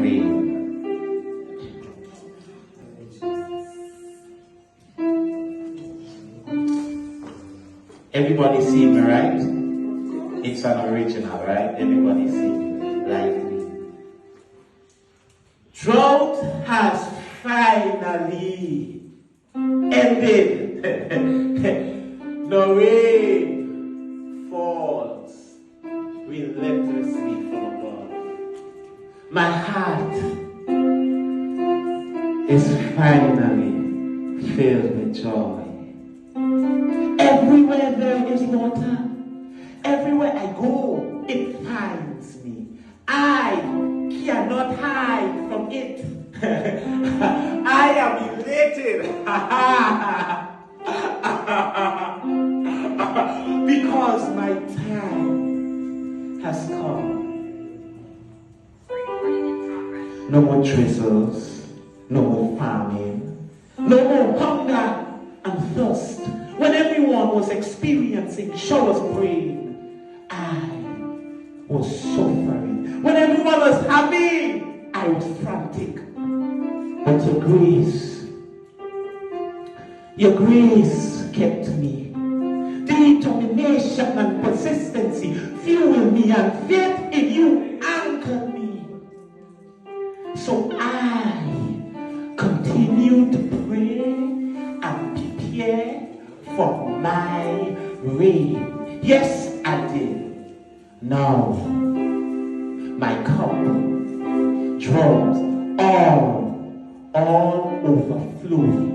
rain. Everybody see me, right? It's an original, right? Everybody see me, like me. Drought has finally ended. The rain falls relentlessly from above. My heart is finally filled with joy. Everywhere there is water, everywhere I go, it finds me. I cannot hide from it. I am elated. Because my time has come. No more drizzles, no more famine, no more hunger and thirst. When everyone was experiencing showers of rain, I was suffering. When everyone was happy, I was frantic. But your grace kept me. Determination and persistency fueled me, and faith in you anchored me. So I continued to pray and prepare for my rain. Yes, I did. Now, my cup draws all overflowing.